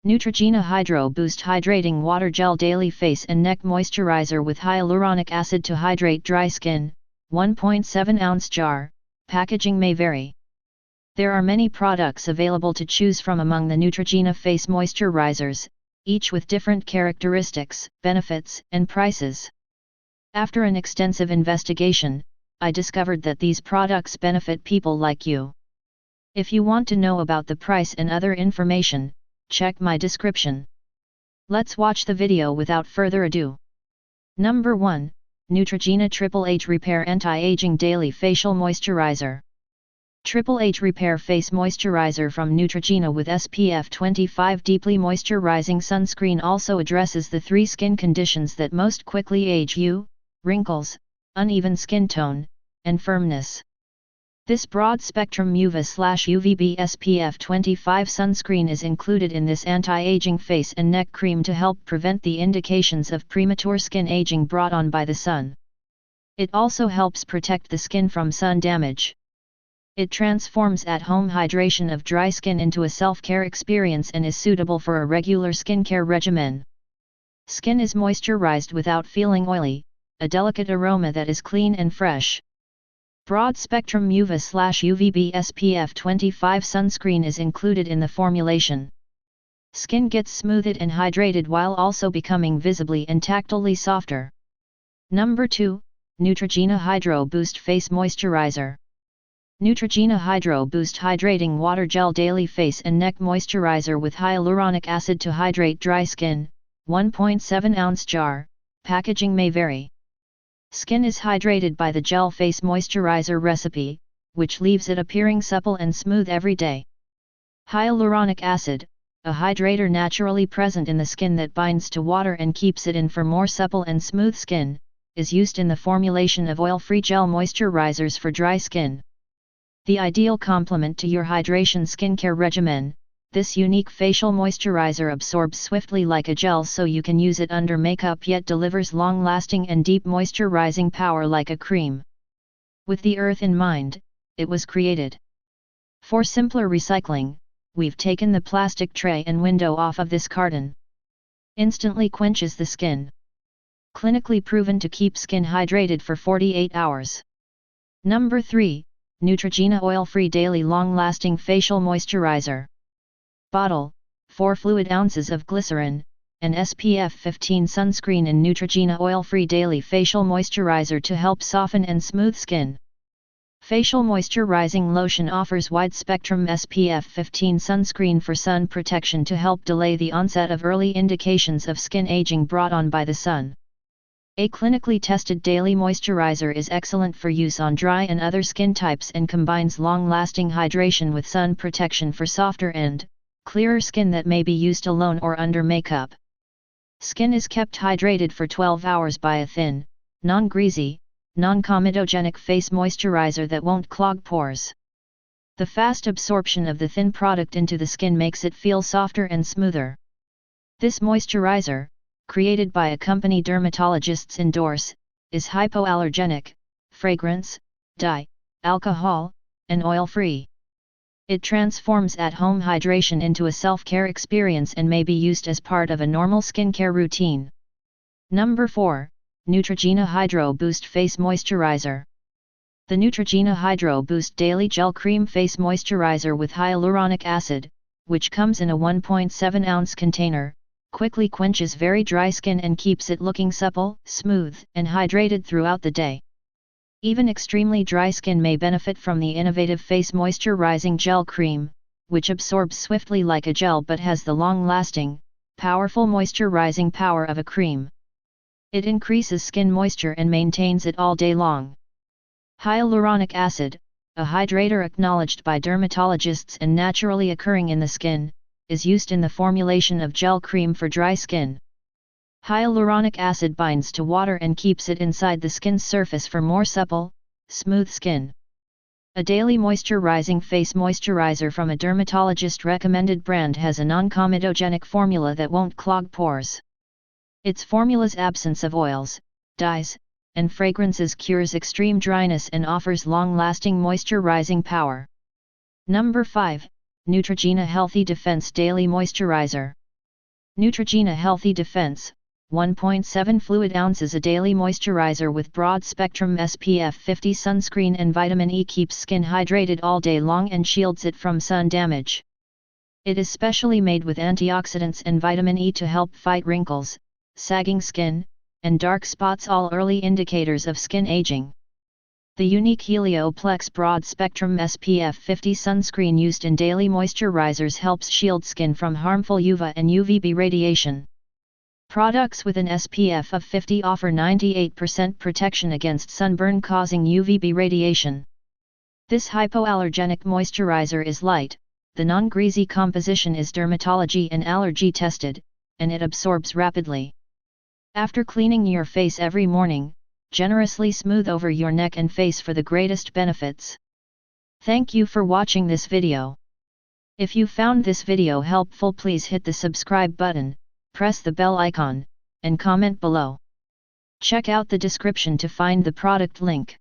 Neutrogena Hydro Boost Hydrating Water Gel Daily Face and Neck Moisturizer with Hyaluronic Acid to Hydrate Dry Skin, 1.7 ounce jar, packaging may vary. There are many products available to choose from among the Neutrogena face moisturizers, each with different characteristics, benefits, and prices. After an extensive investigation, I discovered that these products benefit people like you. If you want to know about the price and other information, check my description. Let's watch the video without further ado. Number 1. Neutrogena Triple Age Repair Anti-Aging Daily Facial Moisturizer. Triple Age Repair Face Moisturizer from Neutrogena with SPF 25 deeply moisturizing sunscreen also addresses the 3 skin conditions that most quickly age you: wrinkles, uneven skin tone, and firmness. This broad-spectrum UVB SPF 25 sunscreen is included in this anti-aging face and neck cream to help prevent the indications of premature skin aging brought on by the sun. It also helps protect the skin from sun damage. It transforms at-home hydration of dry skin into a self-care experience and is suitable for a regular skincare regimen. Skin is moisturized without feeling oily, a delicate aroma that is clean and fresh. Broad-spectrum UVB SPF 25 sunscreen is included in the formulation. Skin gets smoothed and hydrated while also becoming visibly and tactilely softer. Number 2. Neutrogena Hydro Boost Face Moisturizer. Neutrogena Hydro Boost Hydrating Water Gel Daily Face and Neck Moisturizer with Hyaluronic Acid to Hydrate Dry Skin, 1.7 ounce jar, packaging may vary. Skin is hydrated by the gel face moisturizer recipe, which leaves it appearing supple and smooth every day. Hyaluronic acid, a hydrator naturally present in the skin that binds to water and keeps it in for more supple and smooth skin, is used in the formulation of oil-free gel moisturizers for dry skin. The ideal complement to your hydration skincare regimen, this unique facial moisturizer absorbs swiftly like a gel so you can use it under makeup yet delivers long-lasting and deep moisturizing power like a cream. With the earth in mind, it was created. For simpler recycling, we've taken the plastic tray and window off of this carton. Instantly quenches the skin. Clinically proven to keep skin hydrated for 48 hours. Number 3. Neutrogena Oil-Free Daily Long-Lasting Facial Moisturizer. Bottle, 4 fluid ounces of glycerin, and SPF 15 sunscreen in Neutrogena Oil-Free Daily Facial Moisturizer to help soften and smooth skin. Facial Moisturizing Lotion offers wide-spectrum SPF 15 sunscreen for sun protection to help delay the onset of early indications of skin aging brought on by the sun. A clinically tested daily moisturizer is excellent for use on dry and other skin types and combines long-lasting hydration with sun protection for softer and clearer skin that may be used alone or under makeup. Skin is kept hydrated for 12 hours by a thin, non-greasy, non-comedogenic face moisturizer that won't clog pores. The fast absorption of the thin product into the skin makes it feel softer and smoother. This moisturizer, created by a company dermatologists endorse, is hypoallergenic, fragrance, dye, alcohol, and oil-free. It transforms at-home hydration into a self-care experience and may be used as part of a normal skincare routine. Number 4. Neutrogena Hydro Boost Face Moisturizer. The Neutrogena Hydro Boost Daily Gel Cream Face Moisturizer with Hyaluronic Acid, which comes in a 1.7 ounce container, quickly quenches very dry skin and keeps it looking supple, smooth, and hydrated throughout the day. Even extremely dry skin may benefit from the innovative face moisturizing gel cream, which absorbs swiftly like a gel but has the long-lasting, powerful moisturizing power of a cream. It increases skin moisture and maintains it all day long. Hyaluronic acid, a hydrator acknowledged by dermatologists and naturally occurring in the skin, is used in the formulation of gel cream for dry skin. Hyaluronic acid binds to water and keeps it inside the skin's surface for more supple, smooth skin. A daily moisturizing face moisturizer from a dermatologist-recommended brand has a non-comedogenic formula that won't clog pores. Its formula's absence of oils, dyes, and fragrances cures extreme dryness and offers long-lasting moisturizing power. Number 5. Neutrogena Healthy Defense Daily Moisturizer. Neutrogena Healthy Defense, 1.7 fluid ounces a daily moisturizer with broad spectrum SPF 50 sunscreen and vitamin E keeps skin hydrated all day long and shields it from sun damage. It is specially made with antioxidants and vitamin E to help fight wrinkles, sagging skin, and dark spots, all early indicators of skin aging. The unique Helioplex broad-spectrum SPF 50 sunscreen used in daily moisturizers helps shield skin from harmful UVA and UVB radiation. Products with an SPF of 50 offer 98% protection against sunburn-causing UVB radiation. This hypoallergenic moisturizer is light, the non-greasy composition is dermatology and allergy tested, and it absorbs rapidly. After cleaning your face every morning, generously smooth over your neck and face for the greatest benefits. Thank you for watching this video. If you found this video helpful, please hit the subscribe button, press the bell icon, and comment below. Check out the description to find the product link.